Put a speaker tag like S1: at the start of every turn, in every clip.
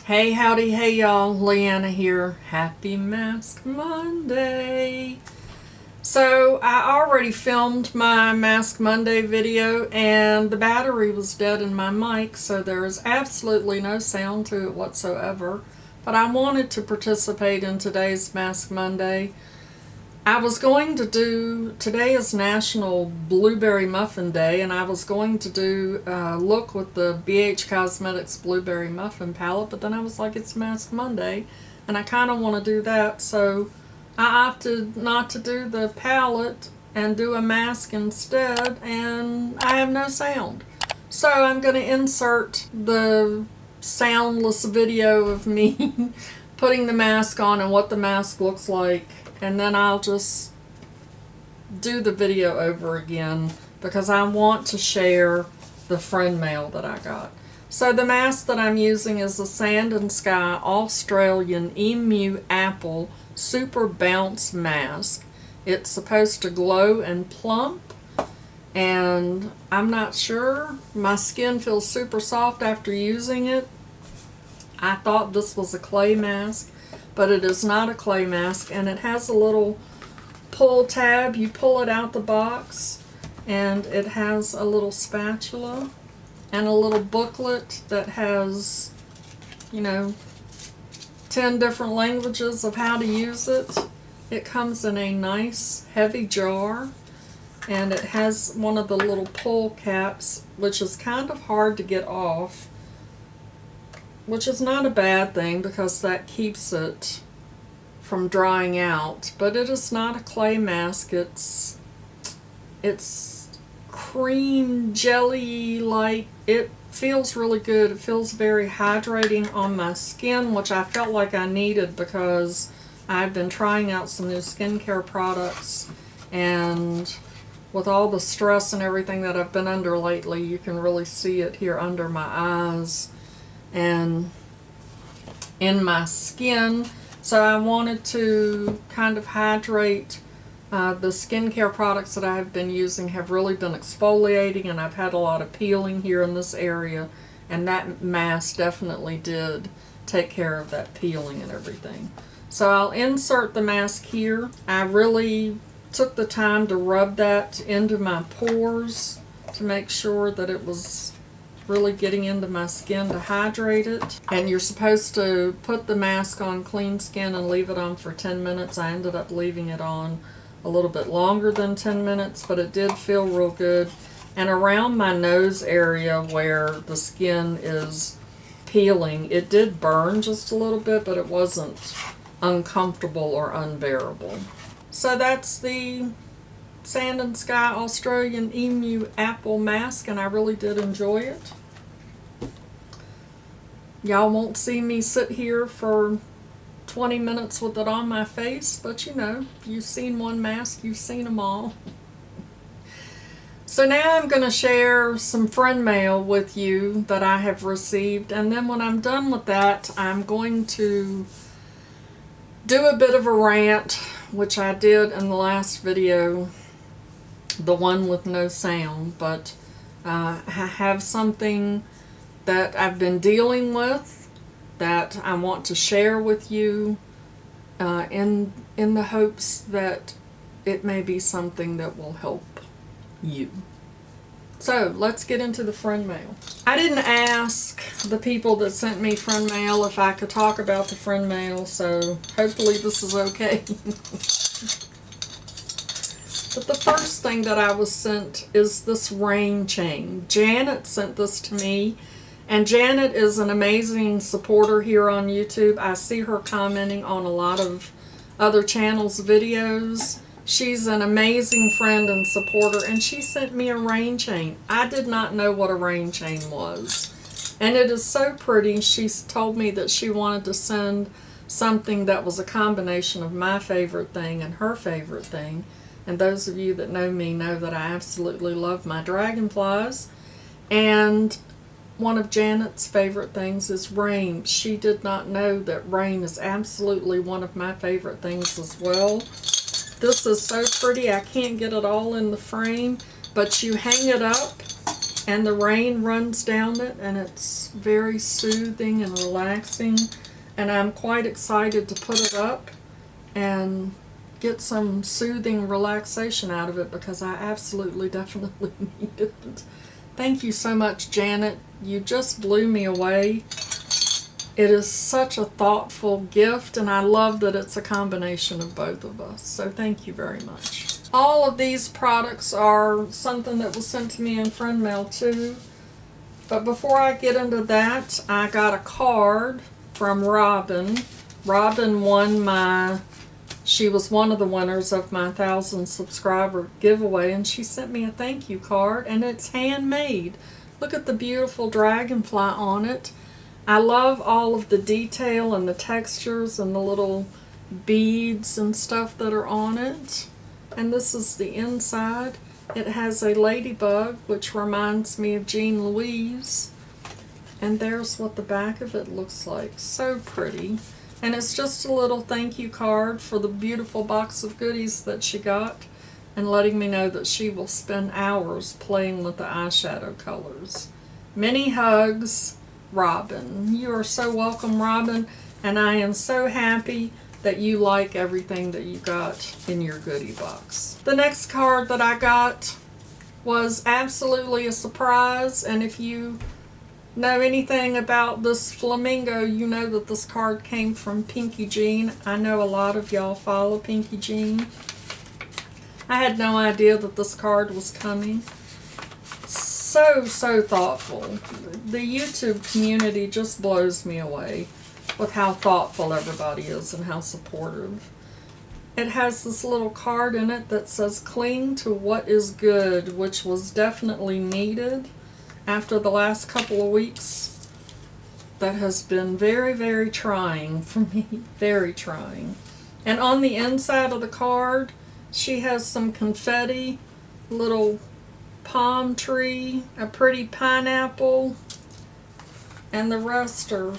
S1: Hey, howdy, hey y'all, Leanna here. Happy Mask Monday. So I already filmed my Mask Monday video and the battery was dead in my mic, so there is absolutely no sound to it whatsoever. But I wanted to participate in today's Mask Monday. I was going to do, today is National Blueberry Muffin Day, and I was going to do a look with the BH Cosmetics Blueberry Muffin palette, but then I was like, it's Mask Monday, and I kind of want to do that, so I opted not to do the palette and do a mask instead, and I have no sound. So I'm going to insert the soundless video of me putting the mask on and what the mask looks like. And then I'll just do the video over again because I want to share the friend mail that I got. So the mask that I'm using is the Sand and Sky Australian Emu Apple Super Bounce Mask. It's supposed to glow and plump, and I'm not sure. My skin feels super soft after using it. I thought this was a clay mask, but it is not a clay mask, and it has a little pull tab. You pull it out the box, and it has a little spatula and a little booklet that has, 10 different languages of how to use it. It comes in a nice heavy jar, and it has one of the little pull caps, which is kind of hard to get off, which is not a bad thing because that keeps it from drying out. But it is not a clay mask. It's cream jelly like. It feels really good. It feels very hydrating on my skin, which I felt like I needed because I've been trying out some new skincare products, and with all the stress and everything that I've been under lately, you can really see it here under my eyes and in my skin. So I wanted to kind of hydrate. The skincare products that I've been using have really been exfoliating, and I've had a lot of peeling here in this area, and that mask definitely did take care of that peeling and everything. So I'll insert the mask here. I really took the time to rub that into my pores to make sure that it was really getting into my skin to hydrate it. And you're supposed to put the mask on clean skin and leave it on for 10 minutes. I ended up leaving it on a little bit longer than 10 minutes, but it did feel real good. And around my nose area where the skin is peeling, it did burn just a little bit, but it wasn't uncomfortable or unbearable. So that's the Sand and Sky Australian Emu Apple Mask, and I really did enjoy it. Y'all won't see me sit here for 20 minutes with it on my face, but if you've seen one mask, you've seen them all. So now I'm going to share some friend mail with you that I have received, and then when I'm done with that, I'm going to do a bit of a rant, which I did in the last video, the one with no sound, but I have something that I've been dealing with that I want to share with you in the hopes that it may be something that will help you. So let's get into the friend mail. I didn't ask the people that sent me friend mail if I could talk about the friend mail, so hopefully this is okay. But the first thing that I was sent is this rain chain. Janet sent this to me, and Janet is an amazing supporter here on YouTube. I see her commenting on a lot of other channels' videos. She's an amazing friend and supporter, and she sent me a rain chain. I did not know what a rain chain was, and it is so pretty. She told me that she wanted to send something that was a combination of my favorite thing and her favorite thing. And those of you that know me know that I absolutely love my dragonflies. And one of Janet's favorite things is rain. She did not know that rain is absolutely one of my favorite things as well. This is so pretty. I can't get it all in the frame, but you hang it up and the rain runs down it, and it's very soothing and relaxing, and I'm quite excited to put it up and get some soothing relaxation out of it because I absolutely definitely need it. Thank you so much, Janet. You just blew me away. It is such a thoughtful gift, and I love that it's a combination of both of us. So thank you very much. All of these products are something that was sent to me in friend mail too. But before I get into that, I got a card from Robin. Robin won she was one of the winners of my 1,000 subscriber giveaway, and she sent me a thank you card, and it's handmade. Look at the beautiful dragonfly on it. I love all of the detail and the textures and the little beads and stuff that are on it. And this is the inside. It has a ladybug, which reminds me of Jean Louise. And there's what the back of it looks like. So pretty. And it's just a little thank you card for the beautiful box of goodies that she got, and letting me know that she will spend hours playing with the eyeshadow colors. Many hugs, Robin. You are so welcome, Robin, and I am so happy that you like everything that you got in your goodie box. The next card that I got was absolutely a surprise, and if you know anything about this flamingo, you know that this card came from Pinky Jean. I know a lot of y'all follow Pinky Jean. I had no idea that this card was coming. So thoughtful. The YouTube community just blows me away with how thoughtful everybody is and how supportive. It has this little card in it that says cling to what is good, which was definitely needed after the last couple of weeks. That has been very, very trying for me. Very trying. And on the inside of the card, she has some confetti, little palm tree, a pretty pineapple, and the rest are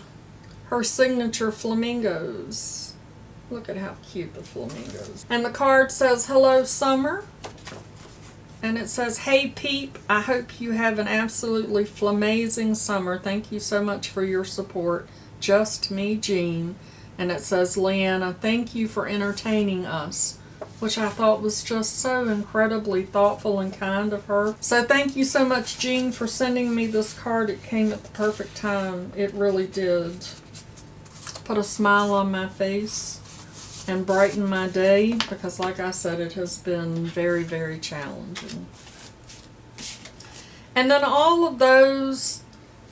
S1: her signature flamingos. Look at how cute the flamingos. And the card says, "Hello, Summer." And it says, "Hey, Peep, I hope you have an absolutely flamazing summer. Thank you so much for your support. Just me, Jean." And it says, "Leanna, thank you for entertaining us," which I thought was just so incredibly thoughtful and kind of her. So thank you so much, Jean, for sending me this card. It came at the perfect time. It really did. Put a smile on my face and brighten my day, because like I said, it has been very, very challenging. And then all of those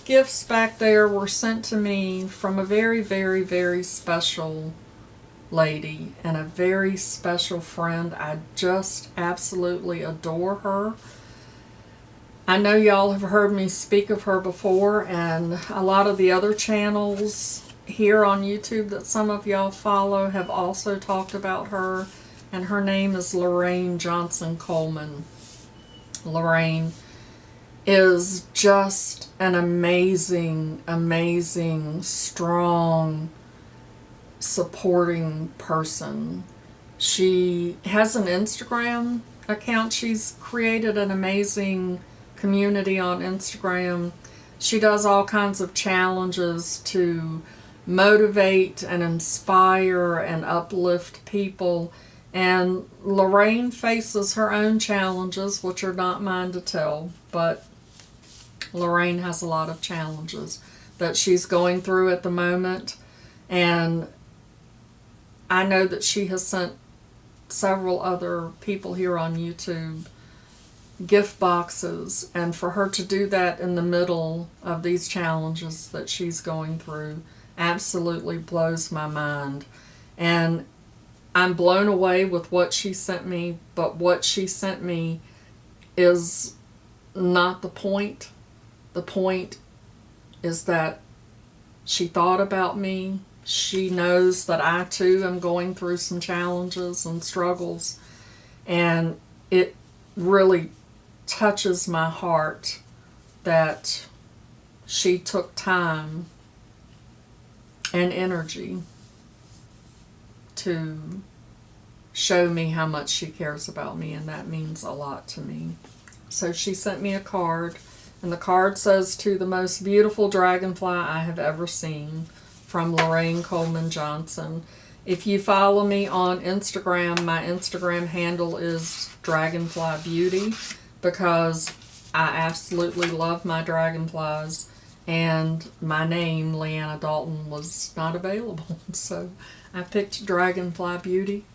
S1: gifts back there were sent to me from a very, very, very special lady and a very special friend. I just absolutely adore her. I know y'all have heard me speak of her before, and a lot of the other channels here on YouTube that some of y'all follow have also talked about her, and her name is Lorraine Johnson Coleman. Lorraine is just an amazing, amazing, strong, supporting person. She has an Instagram account. She's created an amazing community on Instagram. She does all kinds of challenges to motivate and inspire and uplift people. And Lorraine faces her own challenges, which are not mine to tell, but Lorraine has a lot of challenges that she's going through at the moment. And I know that she has sent several other people here on YouTube gift boxes, and for her to do that in the middle of these challenges that she's going through absolutely blows my mind. And I'm blown away with what she sent me, but what she sent me is not the point. The point is that she thought about me. She knows that I too am going through some challenges and struggles, and it really touches my heart that she took time and energy to show me how much she cares about me, and that means a lot to me. So she sent me a card, And the card says, "To the most beautiful dragonfly I have ever seen," from Lorraine Coleman Johnson. If you follow me on Instagram, my Instagram handle is Dragonfly Beauty, because I absolutely love my dragonflies, and my name, Leanna Dalton, was not available. So I picked Dragonfly Beauty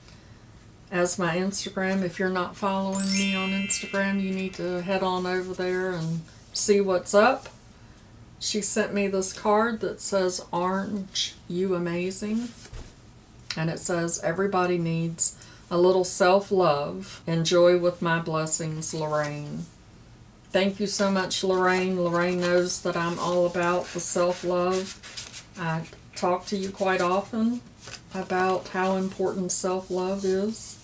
S1: as my Instagram. If you're not following me on Instagram, you need to head on over there and see what's up. She sent me this card that says, "Aren't you amazing?" And it says, "Everybody needs a little self-love. Enjoy with my blessings, Lorraine." Thank you so much, Lorraine. Lorraine knows that I'm all about the self-love. I talk to you quite often about how important self-love is.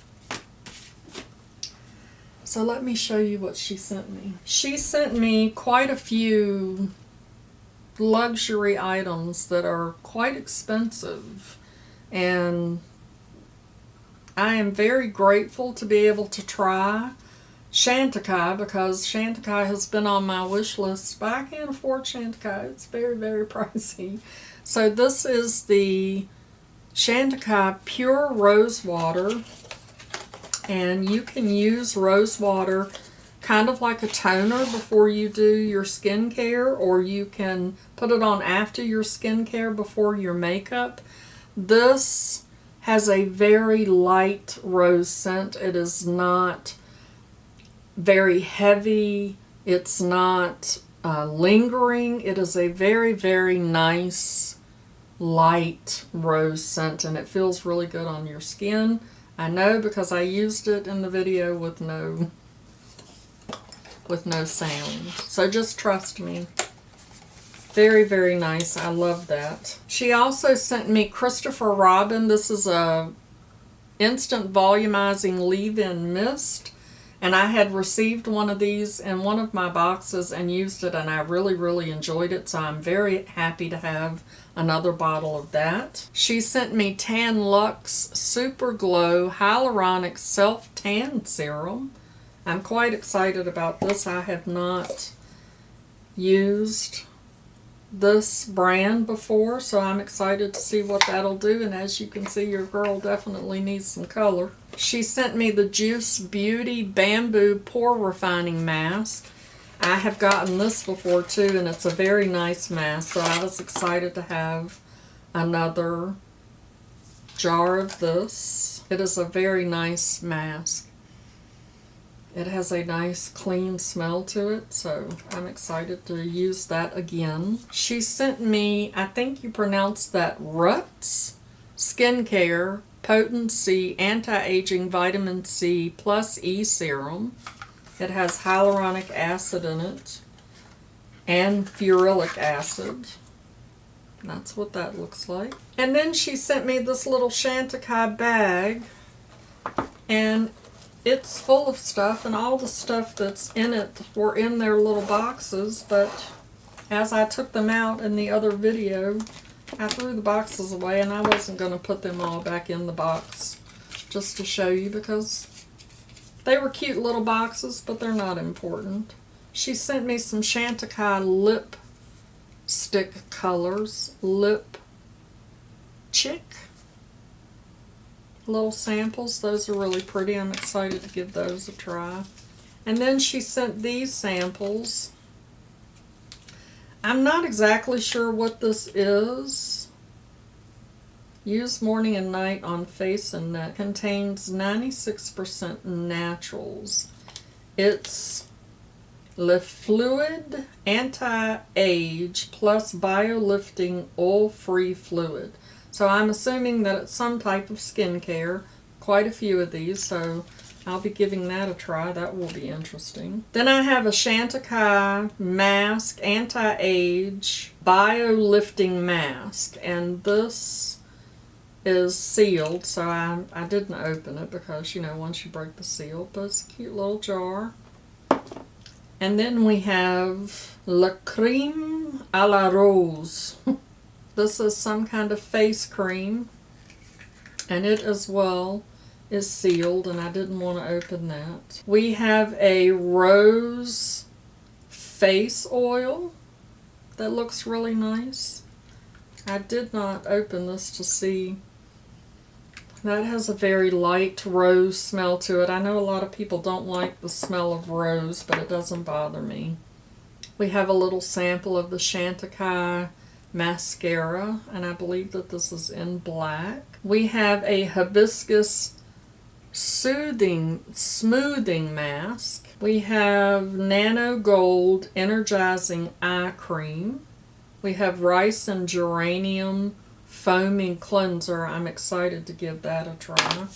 S1: So let me show you what she sent me. She sent me quite a few luxury items that are quite expensive. And I am very grateful to be able to try Chantecaille, because Chantecaille has been on my wish list, but I can't afford Chantecaille. It's very, very pricey. So this is the Chantecaille Pure Rose Water, and you can use rose water kind of like a toner before you do your skincare, or you can put it on after your skincare before your makeup. This has a very light rose scent. It is not very heavy. It's not lingering. It is a very, very nice light rose scent, and it feels really good on your skin. I know, because I used it in the video with no sound. So just trust me. Very, very nice. I love that. She also sent me Christopher Robin. This is a instant volumizing leave-in mist. And I had received one of these in one of my boxes and used it, and I really, really enjoyed it. So I'm very happy to have another bottle of that. She sent me Tan Luxe Super Glow Hyaluronic Self Tan Serum. I'm quite excited about this. I have not used this brand before, so I'm excited to see what that'll do. And as you can see, your girl definitely needs some color. She sent me the Juice Beauty Bamboo Pore Refining Mask. I have gotten this before too, and it's a very nice mask, so I was excited to have another jar of this. It is a very nice mask. It has a nice clean smell to it, so I'm excited to use that again. She sent me, I think you pronounce that Ruts Skincare Potency Anti-Aging Vitamin C Plus E Serum. It has hyaluronic acid in it and ferulic acid. That's what that looks like. And then she sent me this little Chantecaille bag, and it's full of stuff, and all the stuff that's in it were in their little boxes, but as I took them out in the other video, I threw the boxes away, and I wasn't going to put them all back in the box just to show you, because they were cute little boxes, but they're not important. She sent me some Chantecaille lip stick colors, Lip Chick. Little samples. Those are really pretty. I'm excited to give those a try. And then she sent these samples. I'm not exactly sure what this is. Use morning and night on face and neck. Contains 96% naturals. It's Le Fluid Anti-Age plus Bio-Lifting Oil-Free Fluid. So I'm assuming that it's some type of skincare. Quite a few of these, so I'll be giving that a try. That will be interesting. Then I have a Chantecaille Mask Anti-Age Bio-Lifting Mask. And this is sealed, so I didn't open it because, you know, once you break the seal. But it's a cute little jar. And then we have La Crème à la Rose. This is some kind of face cream, and it as well is sealed, and I didn't want to open that. We have a Rose face oil that looks really nice. I did not open this to see. That has a very light rose smell to it. I know a lot of people don't like the smell of rose, but it doesn't bother me. We have a little sample of the Chantecaille mascara, and I believe that this is in black. We have a hibiscus smoothing mask. We have Nano Gold Energizing Eye Cream. We have Rice and Geranium Foaming Cleanser. I'm excited to give that a try.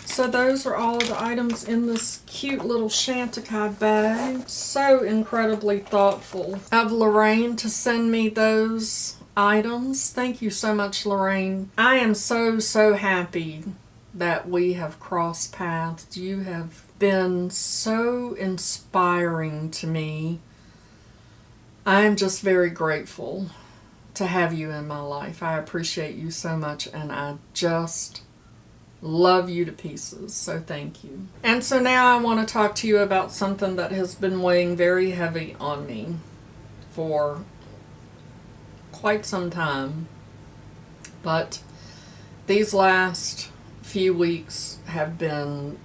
S1: So those are all the items in this cute little Chantecaille bag. So incredibly thoughtful of Lorraine to send me those items. Thank you so much, Lorraine. I am so happy that we have crossed paths. You have been so inspiring to me. I am just very grateful to have you in my life. I appreciate you so much, and I just love you to pieces, so thank you. And so now I want to talk to you about something that has been weighing very heavy on me for quite some time, but these last few weeks have been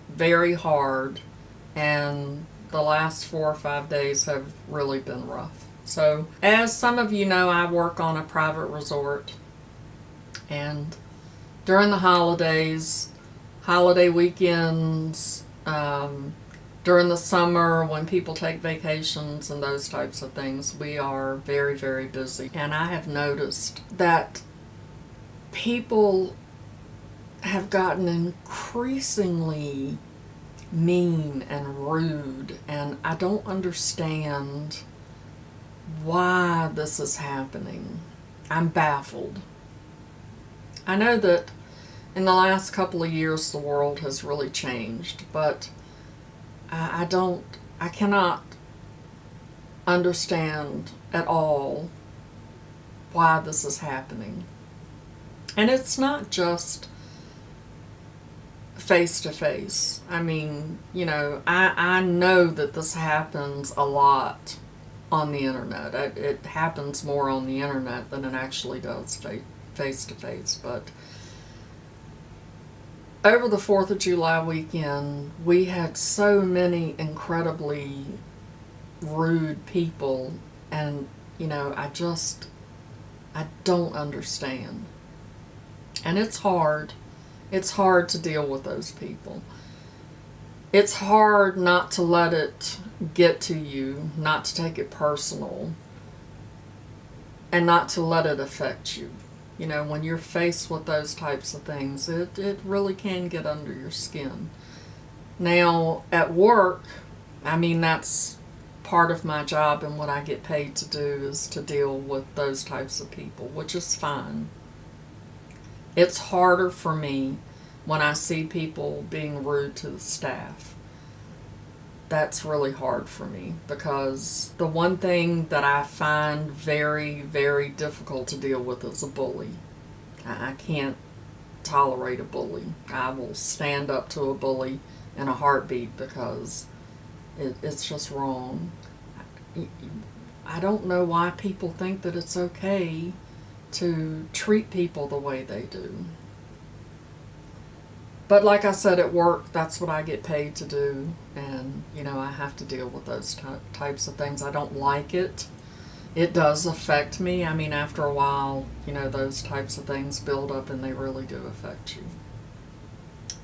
S1: very hard, and the last 4 or 5 days have really been rough. So, as some of you know, I work on a private resort, and during the holidays, holiday weekends, during the summer when people take vacations and those types of things, we are very busy. And I have noticed that people have gotten increasingly mean and rude, and I don't understand why this is happening. I'm baffled. I know that in the last couple of years the world has really changed, but I cannot understand at all why this is happening. And it's not just face to face. I mean, you know, I know that this happens a lot on the internet. It happens more on the internet than it actually does face to face. But over the 4th of July weekend, we had so many incredibly rude people, and you know, I don't understand. And it's hard. It's hard to deal with those people. It's hard not to let it get to you, not to take it personal, and not to let it affect you. You know, when you're faced with those types of things, it really can get under your skin. Now, at work, I mean, that's part of my job, and what I get paid to do is to deal with those types of people, which is fine. It's harder for me when I see people being rude to the staff. That's really hard for me, because the one thing that I find very difficult to deal with is a bully. I can't tolerate a bully. I will stand up to a bully in a heartbeat, because it's just wrong. I don't know why people think that it's okay to treat people the way they do. But like I said, at work, that's what I get paid to do, and you know, I have to deal with those types of things. I don't like it. It does affect me. I mean, after a while, you know, those types of things build up, and they really do affect you.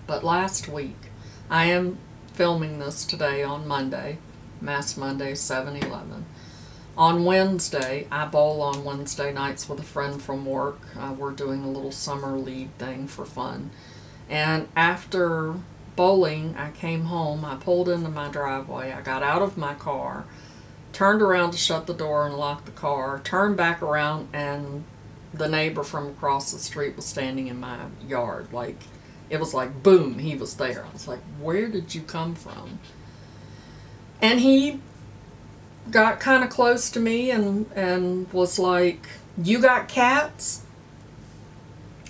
S1: But last week, I am filming this today on Monday, Mask Monday, 7/11. On Wednesday, I bowl on Wednesday nights with a friend from work. We're doing a little summer league thing for fun. And after bowling, I came home, I pulled into my driveway, I got out of my car, turned around to shut the door and lock the car, turned back around, and the neighbor from across the street was standing in my yard. Like, it was like, boom, he was there. I was like, where did you come from? And he got kind of close to me and was like, you got cats?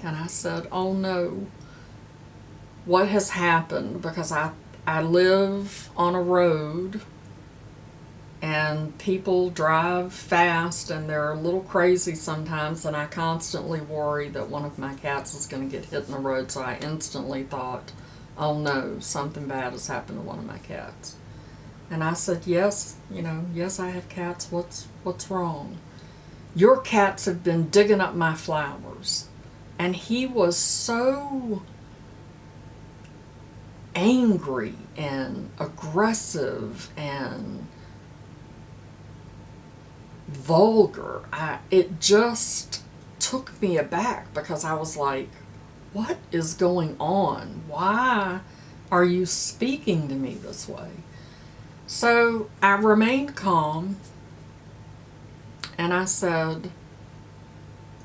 S1: And I said, oh no. What has happened? Because I live on a road and people drive fast and they're a little crazy sometimes, and I constantly worry that one of my cats is going to get hit in the road. So I instantly thought, oh no, something bad has happened to one of my cats. And I said, yes, yes, I have cats. What's wrong? Your cats have been digging up my flowers. And he was so angry and aggressive and vulgar. It just took me aback, because I was like, what is going on? Why are you speaking to me this way? So I remained calm, and I said,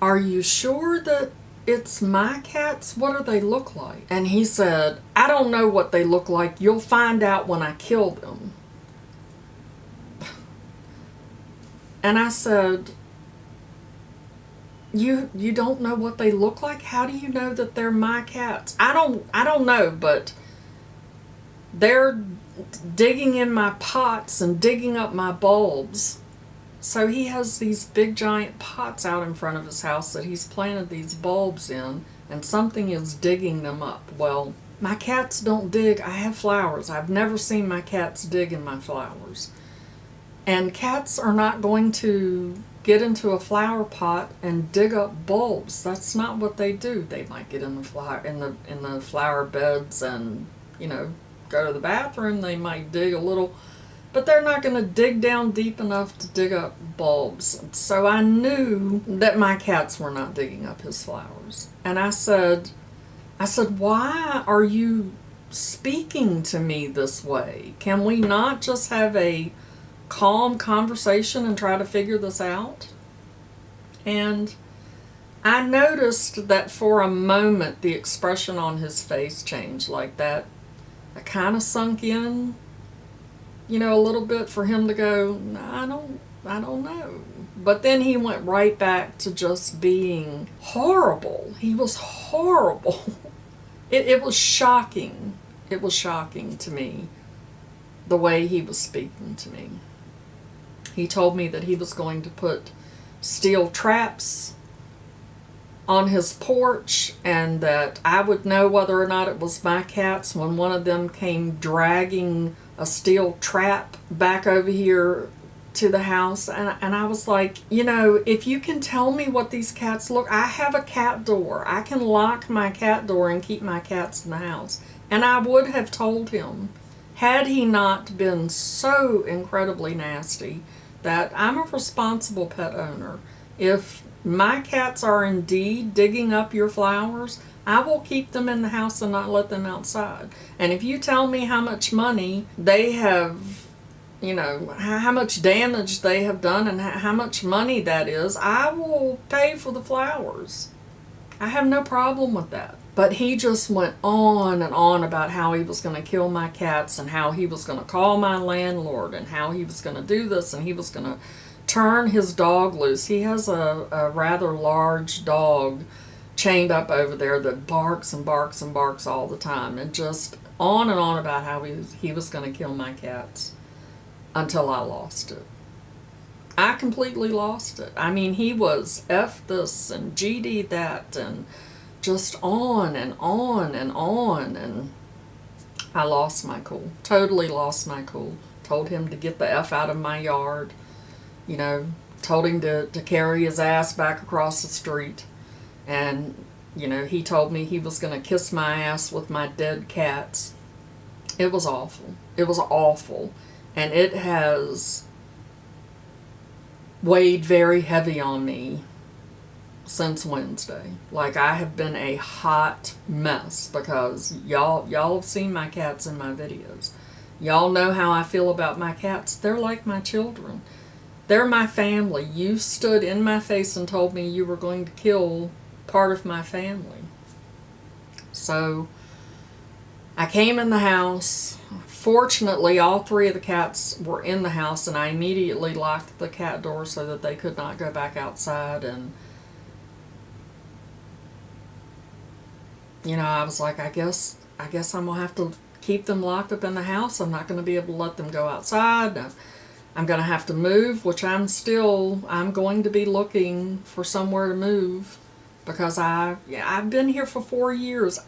S1: are you sure that it's my cats? What do they look like? And he said, I don't know what they look like. You'll find out when I kill them. And I said, you don't know what they look like? How do you know that they're my cats? I don't know, but they're digging in my pots and digging up my bulbs. So he has these big giant pots out in front of his house that he's planted these bulbs in, and something is digging them up. Well, my cats don't dig. I have flowers. I've never seen my cats dig in my flowers. And cats are not going to get into a flower pot and dig up bulbs. That's not what they do. They might get in the flower beds and, go to the bathroom. They might dig a little, but they're not going to dig down deep enough to dig up bulbs. So I knew that my cats were not digging up his flowers. And I said, why are you speaking to me this way? Can we not just have a calm conversation and try to figure this out? And I noticed that for a moment the expression on his face changed like that. I kind of sunk in, a little bit, for him to go, I don't know. But then he went right back to just being horrible. He was horrible. It was shocking. It was shocking to me, the way he was speaking to me. He told me that he was going to put steel traps on his porch, and that I would know whether or not it was my cats when one of them came dragging a steel trap back over here to the house. And I was like, if you can tell me what these cats look, I have a cat door. I can lock my cat door and keep my cats in the house. And I would have told him, had he not been so incredibly nasty, that I'm a responsible pet owner. If my cats are indeed digging up your flowers, I will keep them in the house and not let them outside. And if you tell me how much money they have, how much damage they have done and how much money that is, I will pay for the flowers. I have no problem with that. But he just went on and on about how he was going to kill my cats, and how he was going to call my landlord, and how he was going to do this, and he was going to turn his dog loose. He has a rather large dog chained up over there that barks and barks and barks all the time, and just on and on about how he was going to kill my cats, until I lost it. I completely lost it. I mean, he was F this and GD that, and just on and on and on, and I lost my cool. Totally lost my cool. Told him to get the F out of my yard. Told him to carry his ass back across the street. And, he told me he was going to kiss my ass with my dead cats. It was awful. It was awful. And it has weighed very heavy on me since Wednesday. Like, I have been a hot mess, because y'all have seen my cats in my videos. Y'all know how I feel about my cats. They're like my children. They're my family. You stood in my face and told me you were going to kill part of my family. So I came in the house. Fortunately, all 3 of the cats were in the house, and I immediately locked the cat door so that they could not go back outside. And I was like, I guess I'm going to have to keep them locked up in the house. I'm not going to be able to let them go outside. I'm going to have to move, which I'm going to be looking for somewhere to move because I've been here for 4 years.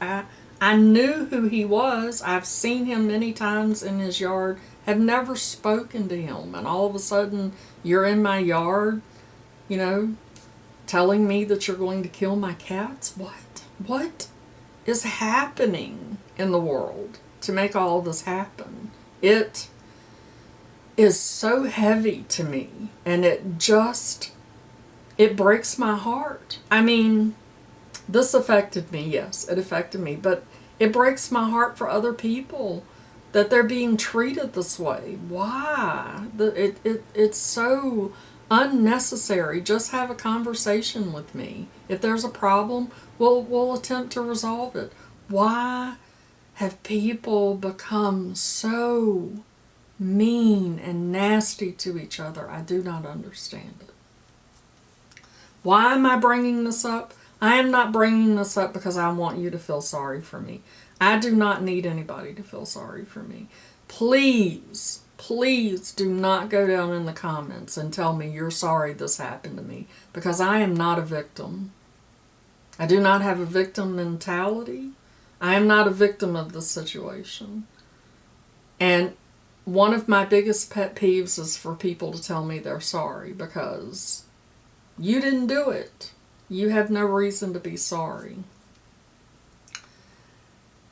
S1: I knew who he was. I've seen him many times in his yard, have never spoken to him. And all of a sudden, you're in my yard, you know, telling me that you're going to kill my cats? What is happening in the world to make all this happen? It is so heavy to me, and it breaks my heart. I mean, this affected me, yes, it affected me, but it breaks my heart for other people that they're being treated this way. Why? It's so unnecessary. Just have a conversation with me. If there's a problem, we'll attempt to resolve it. Why have people become so mean and nasty to each other? I do not understand it. Why am I bringing this up? I am not bringing this up because I want you to feel sorry for me. I do not need anybody to feel sorry for me. Please, please do not go down in the comments and tell me you're sorry this happened to me, because I am not a victim. I do not have a victim mentality. I am not a victim of this situation. And one of my biggest pet peeves is for people to tell me they're sorry, because you didn't do it. You have no reason to be sorry.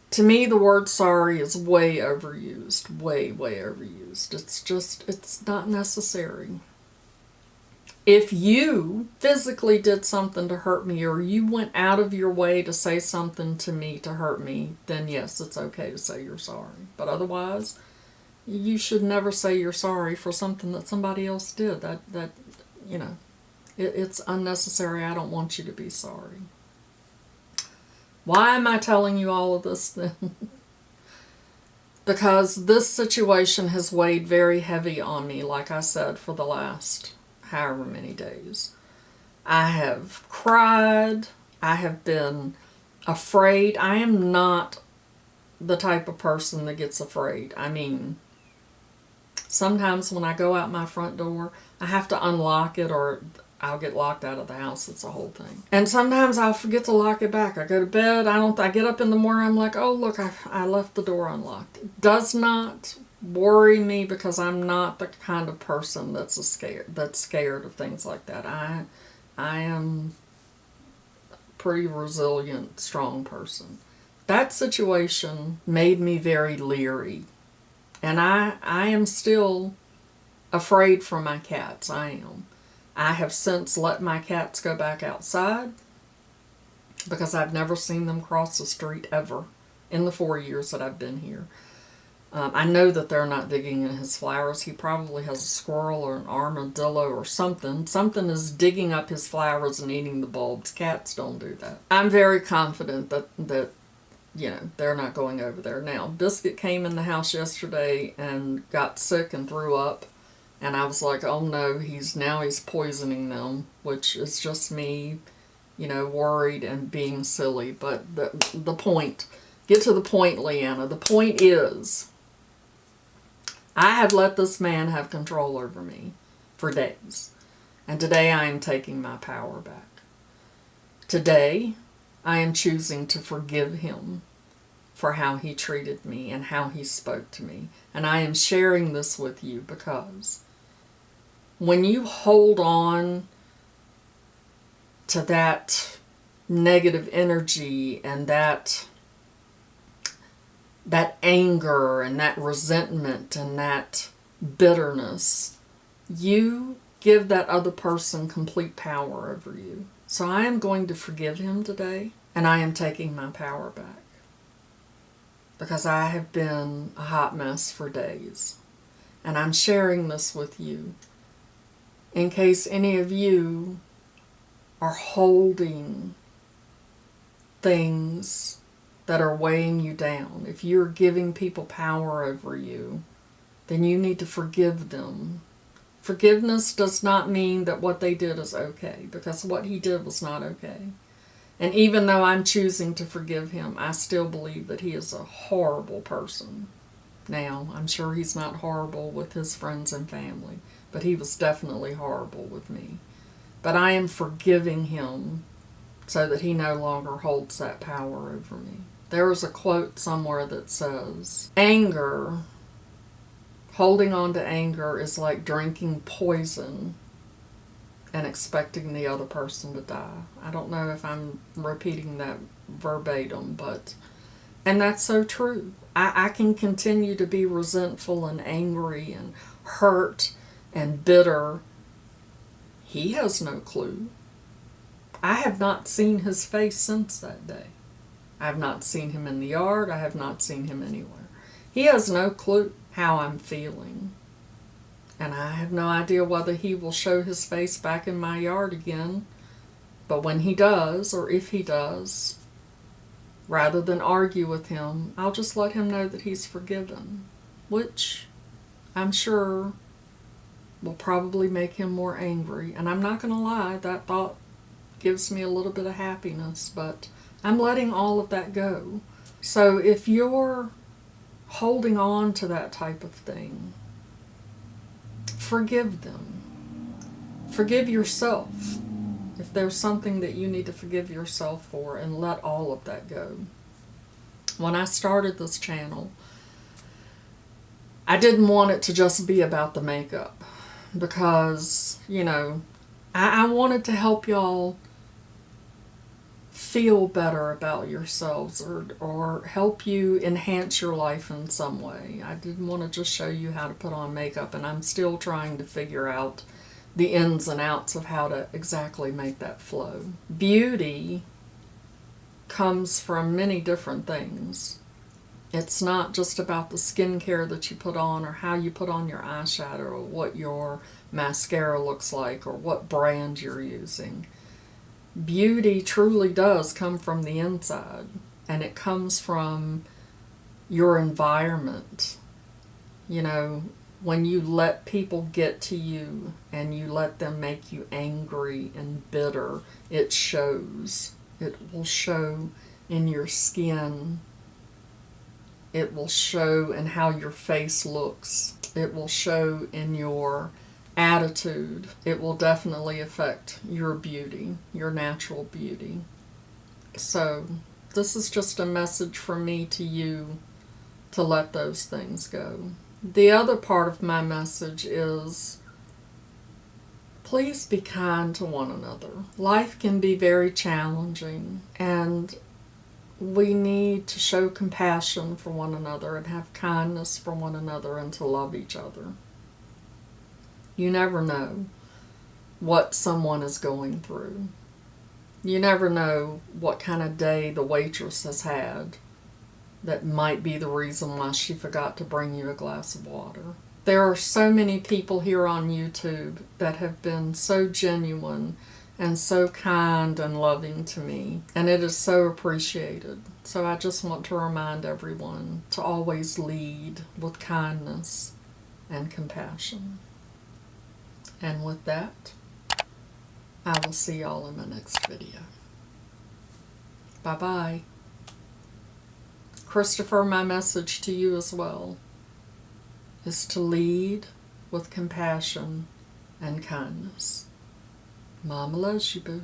S1: To me, the word sorry is way overused. Way overused. It's not necessary. If you physically did something to hurt me, or you went out of your way to say something to me to hurt me, then yes, it's okay to say you're sorry. But otherwise, you should never say you're sorry for something that somebody else did. That you know, it's unnecessary. I don't want you to be sorry. Why am I telling you all of this then? Because this situation has weighed very heavy on me, like I said, for the last however many days. I have cried. I have been afraid. I am not the type of person that gets afraid. I mean, sometimes when I go out my front door, I have to unlock it or I'll get locked out of the house. It's a whole thing. And sometimes I'll forget to lock it back. I go to bed. I get up in the morning. I'm like, oh, look, I left the door unlocked. It does not worry me because I'm not the kind of person that's scared of things like that. I am a pretty resilient, strong person. That situation made me very leery. And I am still afraid for my cats. I am. I have since let my cats go back outside because I've never seen them cross the street ever in the 4 years that I've been here. I know that they're not digging in his flowers. He probably has a squirrel or an armadillo or something. Something is digging up his flowers and eating the bulbs. Cats don't do that. I'm very confident that you know, they're not going over there. Now, Biscuit came in the house yesterday and got sick and threw up. And I was like, oh no, he's poisoning them, which is just me, you know, worried and being silly. But the point, get to the point, Leanna. The point is, I have let this man have control over me for days. And today I am taking my power back. Today, I am choosing to forgive him for how he treated me and how he spoke to me. And I am sharing this with you because when you hold on to that negative energy and that anger and that resentment and that bitterness, you give that other person complete power over you. So I am going to forgive him today, and I am taking my power back because I have been a hot mess for days. And I'm sharing this with you in case any of you are holding things that are weighing you down. If you're giving people power over you, then you need to forgive them. Forgiveness does not mean that what they did is okay, because what he did was not okay. And even though I'm choosing to forgive him, I still believe that he is a horrible person. Now, I'm sure he's not horrible with his friends and family, but he was definitely horrible with me. But I am forgiving him so that he no longer holds that power over me. There is a quote somewhere that says, anger, holding on to anger is like drinking poison and expecting the other person to die. I don't know if I'm repeating that verbatim, and that's so true. I can continue to be resentful and angry and hurt and bitter. He has no clue. I have not seen his face since that day. I have not seen him in the yard. I have not seen him anywhere. He has no clue how I'm feeling. And I have no idea whether he will show his face back in my yard again. But when he does, or if he does, rather than argue with him, I'll just let him know that he's forgiven, which I'm sure will probably make him more angry. And I'm not going to lie, that thought gives me a little bit of happiness, but I'm letting all of that go. So if you're holding on to that type of thing, forgive them. Forgive yourself if there's something that you need to forgive yourself for, and let all of that go. When I started this channel, I didn't want it to just be about the makeup because, I wanted to help y'all feel better about yourselves or help you enhance your life in some way. I didn't want to just show you how to put on makeup, and I'm still trying to figure out the ins and outs of how to exactly make that flow. Beauty comes from many different things. It's not just about the skincare that you put on or how you put on your eyeshadow or what your mascara looks like or what brand you're using. Beauty truly does come from the inside, and it comes from your environment. When you let people get to you and you let them make you angry and bitter, it shows. It will show in your skin. It will show in how your face looks. It will show in your attitude. It will definitely affect your beauty, your natural beauty. So this is just a message from me to you to let those things go. The other part of my message is, please be kind to one another. Life can be very challenging, and we need to show compassion for one another and have kindness for one another and to love each other. You never know what someone is going through. You never know what kind of day the waitress has had that might be the reason why she forgot to bring you a glass of water. There are so many people here on YouTube that have been so genuine and so kind and loving to me, and it is so appreciated. So I just want to remind everyone to always lead with kindness and compassion. And with that, I will see y'all in my next video. Bye-bye. Christopher, my message to you as well is to lead with compassion and kindness. Mama loves you, boo.